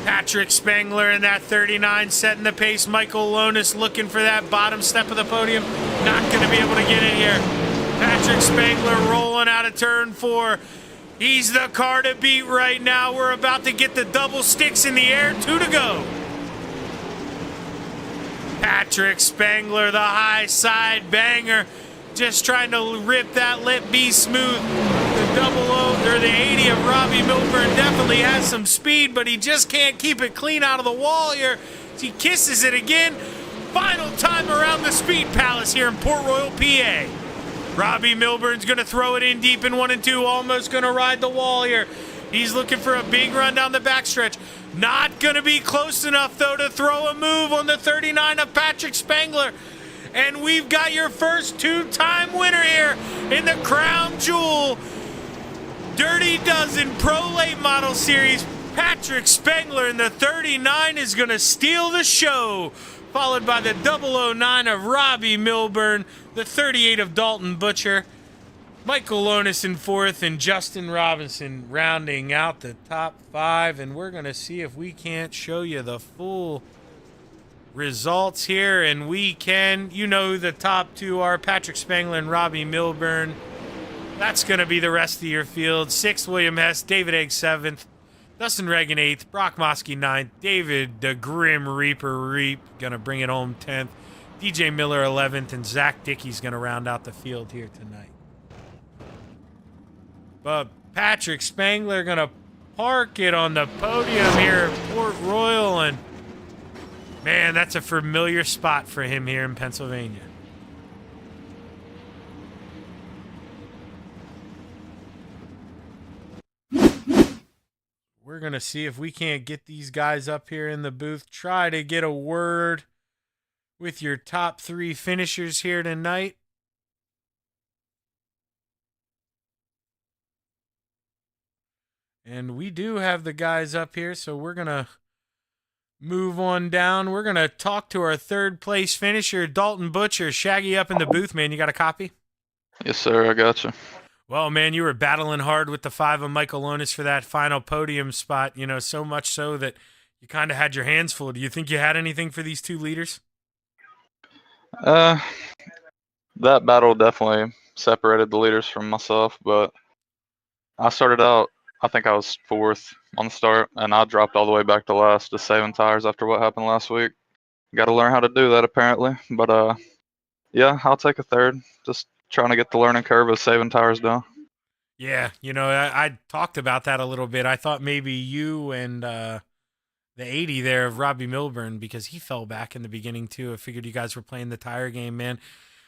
S1: Patrick Spangler in that 39 setting the pace. Michael Lonis looking for that bottom step of the podium. Not going to be able to get in here. Patrick Spangler rolling out of turn 4. He's the car to beat right now. We're about to get the double sticks in the air. 2 to go. Patrick Spangler, the high side banger. Just trying to rip that lip, be smooth. The 80 of Robbie Milburn definitely has some speed, but he just can't keep it clean out of the wall here. He kisses it again. Final time around the Speed Palace here in Port Royal, PA. Robbie Milburn's going to throw it in deep in 1 and 2. Almost going to ride the wall here. He's looking for a big run down the backstretch. Not going to be close enough, though, to throw a move on the 39 of Patrick Spangler. And we've got your first 2-time winner here in the Crown Jewel Dirty Dozen Pro Late Model Series. Patrick Spangler in the 39 is going to steal the show, followed by the 009 of Robbie Milburn, the 38 of Dalton Butcher, Michael Lonis in 4th, and Justin Robinson rounding out the top 5. And we're going to see if we can't show you the full results here. And we can. You know who the top 2 are, Patrick Spangler and Robbie Milburn. That's going to be the rest of your field. 6th, William Hess, David Egg 7th, Dustin Reagan 8th, Brock Mosky 9th, David the Grim Reaper Reap going to bring it home 10th, DJ Miller 11th, and Zach Dickey's going to round out the field here tonight. But Patrick Spangler going to park it on the podium here at Port Royal, and man, that's a familiar spot for him here in Pennsylvania. We're we're going to see if we can't get these guys up here in the booth. Try to get a word with your top 3 finishers here tonight. And we do have the guys up here, so we're going to move on down. We're going to talk to our 3rd place finisher, Dalton Butcher. Shaggy up in the booth, man. You got a copy?
S2: Yes, sir. I got you.
S1: Well, man, you were battling hard with the 5 of Michael Lonis for that final podium spot, so much so that you kind of had your hands full. Do you think you had anything for these 2 leaders?
S2: That battle definitely separated the leaders from myself, but I started out, I think I was 4th on the start, and I dropped all the way back to last, just saving tires after what happened last week. Got to learn how to do that, apparently. But, yeah, I'll take a 3rd. Just trying to get the learning curve of saving tires down.
S1: Yeah, I talked about that a little bit. I thought maybe you and the 80 there of Robbie Milburn, because he fell back in the beginning too. I figured you guys were playing the tire game, man.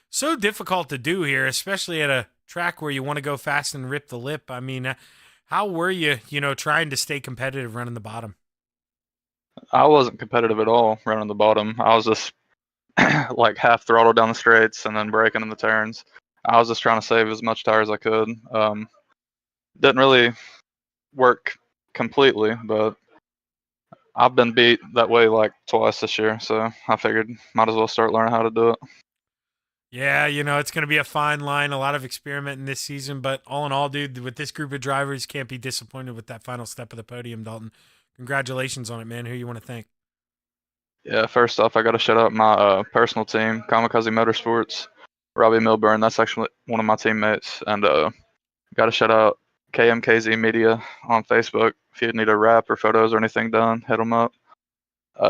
S1: So difficult to do here, especially at a track where you want to go fast and rip the lip. I mean, how were you, trying to stay competitive running the bottom?
S2: I wasn't competitive at all running the bottom. I was just like half throttle down the straights and then braking in the turns. I was just trying to save as much tire as I could. Didn't really work completely, but I've been beat that way like twice this year, so I figured might as well start learning how to do it.
S1: Yeah, it's going to be a fine line, a lot of experimenting this season, but all in all, dude, with this group of drivers, can't be disappointed with that final step of the podium, Dalton. Congratulations on it, man. Who you want to thank?
S2: Yeah, first off, I got to shout out my personal team, Kamikaze Motorsports, Robbie Milburn. That's actually one of my teammates. And got to shout out KMKZ Media on Facebook. If you need a rap or photos or anything done, hit them up.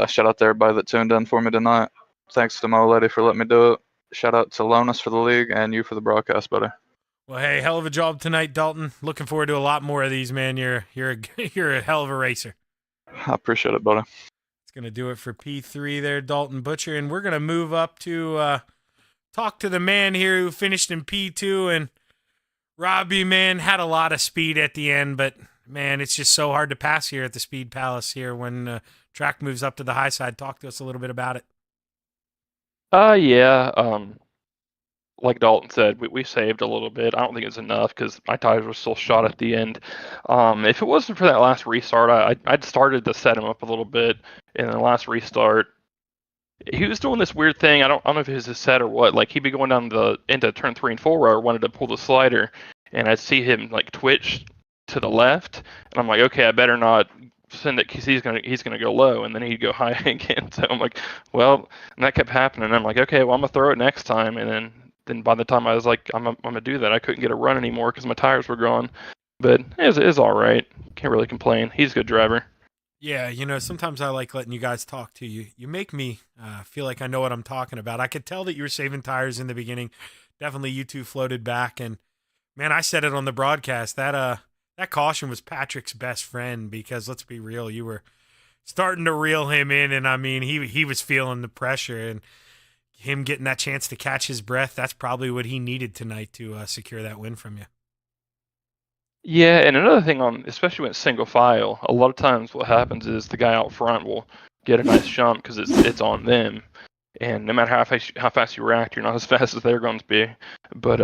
S2: Shout out to everybody that tuned in for me tonight. Thanks to my old lady for letting me do it. Shout out to Lonis for the league and you for the broadcast, buddy.
S1: Well, hey, hell of a job tonight, Dalton. Looking forward to a lot more of these, man. You're a hell of a racer.
S2: I appreciate it, buddy.
S1: It's going to do it for P3 there, Dalton Butcher. And we're going to move up to talk to the man here who finished in P2. And Robbie, man, had a lot of speed at the end. But, man, it's just so hard to pass here at the Speed Palace here when track moves up to the high side. Talk to us a little bit about it.
S3: Yeah. Like Dalton said, we saved a little bit. I don't think it's enough because my tires were still shot at the end. If it wasn't for that last restart, I'd started to set him up a little bit. In the last restart, he was doing this weird thing. I don't know if it was his set or what. Like he'd be going down into turn 3 and 4 where I wanted to pull the slider, and I'd see him like twitch to the left, and I'm like, okay, I better not send it because he's gonna go low, and then he'd go high again. So I'm like, well, and that kept happening. And I'm like, okay, well I'm gonna throw it next time, and then by the time I was like, I'm gonna do that, I couldn't get a run anymore because my tires were gone. But it was all right. Can't really complain. He's a good driver.
S1: Yeah, sometimes I like letting you guys talk to you. You make me feel like I know what I'm talking about. I could tell that you were saving tires in the beginning. Definitely you two floated back. And, man, I said it on the broadcast. That caution was Patrick's best friend because, let's be real, you were starting to reel him in. And, I mean, he was feeling the pressure. And him getting that chance to catch his breath, that's probably what he needed tonight to secure that win from you.
S3: Yeah, and another thing especially when it's single file, a lot of times what happens is the guy out front will get a nice jump because it's on them, and no matter how fast you react, you're not as fast as they're going to be. But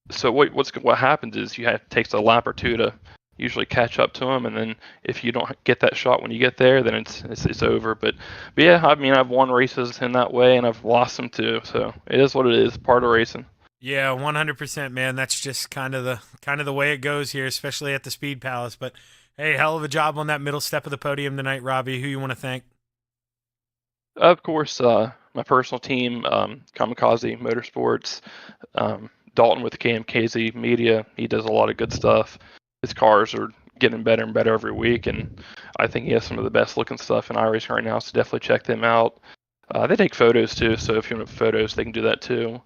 S3: so what happens is takes a lap or two to usually catch up to them, and then if you don't get that shot when you get there, then it's over. But yeah, I mean I've won races in that way, and I've lost them too. So it is what it is, part of racing.
S1: Yeah, 100%, man. That's just kind of the way it goes here, especially at the Speed Palace. But hey, hell of a job on that middle step of the podium tonight, Robbie. Who you want to thank?
S3: Of course, my personal team, Kamikaze Motorsports, Dalton with the KMKZ Media. He does a lot of good stuff. His cars are getting better and better every week, and I think he has some of the best looking stuff in iRacing right now. So definitely check them out. They take photos too, so if you want photos, they can do that too.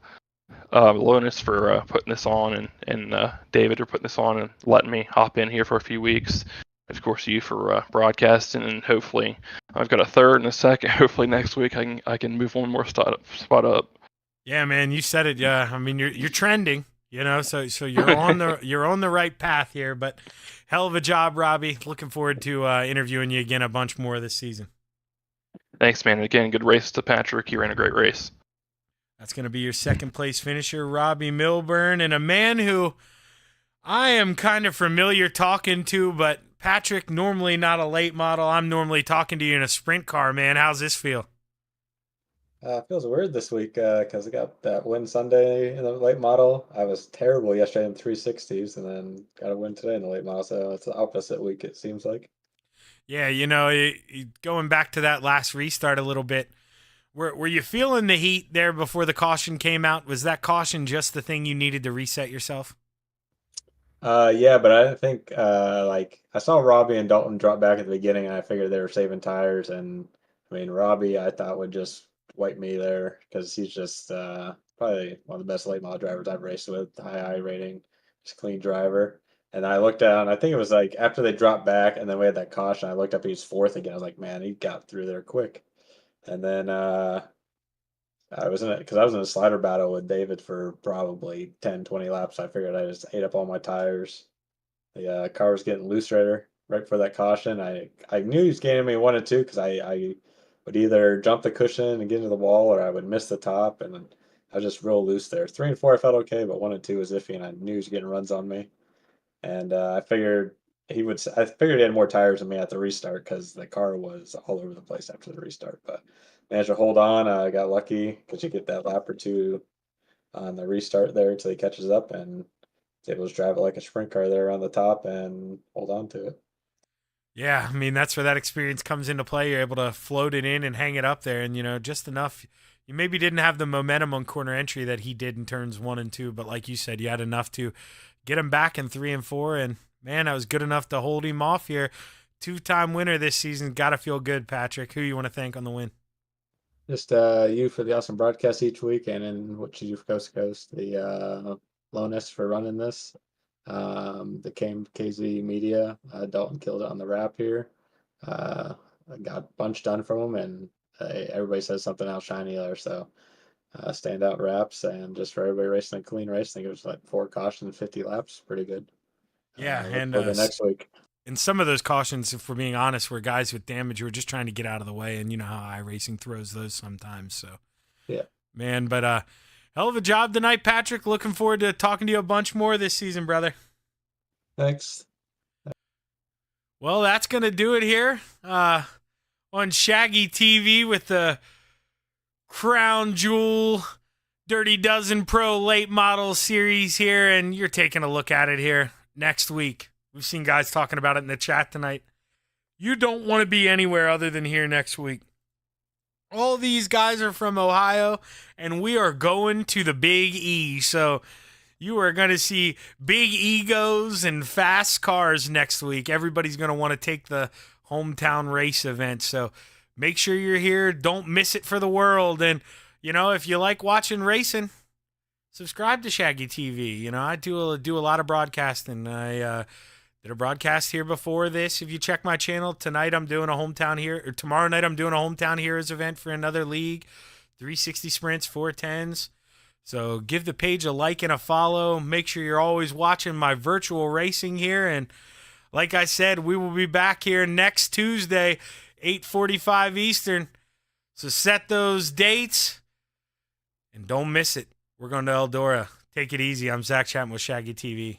S3: Lonis for putting this on, and David for putting this on and letting me hop in here for a few weeks. Of course, you for broadcasting, and hopefully I've got a 3rd and a 2nd. Hopefully next week I can move one more spot up.
S1: Yeah, man, you said it. Yeah, I mean you're trending. You know, so you're on the right path here. But hell of a job, Robbie. Looking forward to interviewing you again a bunch more this season.
S3: Thanks, man. Again, good race to Patrick. You ran a great race.
S1: That's going to be your second place finisher, Robbie Milburn, and a man who I am kind of familiar talking to, but Patrick, normally not a late model. I'm normally talking to you in a sprint car, man. How's this feel?
S4: It feels weird this week because I got that win Sunday in the late model. I was terrible yesterday in 360s, and then got a win today in the late model. So it's the opposite week, it seems like.
S1: Yeah, you know, going back to that last restart a little bit, were you feeling the heat there before the caution came out? Was that caution just the thing you needed to reset yourself?
S4: Yeah, but I think like I saw Robbie and Dalton drop back at the beginning, and I figured they were saving tires. And I mean, Robbie, I thought would just wipe me there because he's just probably one of the best late model drivers I've raced with, high I rating, just clean driver. And I looked down, I think it was like after they dropped back, and then we had that caution. I looked up, he was fourth again. I was like, man, he got through there quick. And then I was in it because I was in a slider battle with David for probably 10, 20 laps. I figured I just ate up all my tires. The car was getting loose right before that caution. I knew he was gaining me 1 and 2 because I would either jump the cushion and get into the wall, or I would miss the top, and I was just real loose there. 3 and 4 I felt okay, but 1 and 2 was iffy, and I knew he was getting runs on me. And I figured I figured he had more tires than me at the restart because the car was all over the place after the restart. But managed to hold on. I got lucky because you get that lap or two on the restart there until he catches up, and is able to drive it like a sprint car there around the top and hold on to it.
S1: Yeah, I mean, that's where that experience comes into play. You're able to float it in and hang it up there, and, you know, just enough. You maybe didn't have the momentum on corner entry that he did in turns 1 and 2, but like you said, you had enough to get him back in 3 and 4, and, man, that was good enough to hold him off here. Two-time winner this season. Got to feel good, Patrick. Who you want to thank on the win?
S4: Just you for the awesome broadcast each week, and then what you do for Coast to Coast, the Lonus for running this, the KZ Media, Dalton killed it on the wrap here. I got a bunch done from him, and everybody says something else shiny there, so standout wraps, and just for everybody racing a clean race. I think it was like 4 cautions, 50 laps, pretty good.
S1: Yeah,
S4: Look
S1: and
S4: forward to next week.
S1: and some of those cautions, if we're being honest, were guys with damage who were just trying to get out of the way, and you know how iRacing throws those sometimes. So,
S4: Yeah.
S1: man, but hell of a job tonight, Patrick. Looking forward to talking to you a bunch more this season, brother.
S4: Thanks.
S1: Well, that's gonna do it here on Shaggy TV with the Crown Jewel Dirty Dozen Pro Late Model Series here, and you're taking a look at it here next week. We've seen guys talking about it in the chat tonight. You don't want to be anywhere other than here next week. All these guys are from Ohio, and we are going to the Big E. So you are going to see big egos and fast cars next week. Everybody's going to want to take the hometown race event. So make sure you're here. Don't miss it for the world. And, you know, if you like watching racing, subscribe to Shaggy TV. You know, I do a lot of broadcasting. I did a broadcast here before this. If you check my channel, tonight I'm doing a hometown here, or tomorrow night I'm doing a hometown heroes event for another league, 360 sprints, 410s. So give the page a like and a follow. Make sure you're always watching my virtual racing here. And like I said, we will be back here next Tuesday, 8:45 Eastern. So set those dates and don't miss it. We're going to Eldora. Take it easy. I'm Zach Chapman with Shaggy TV.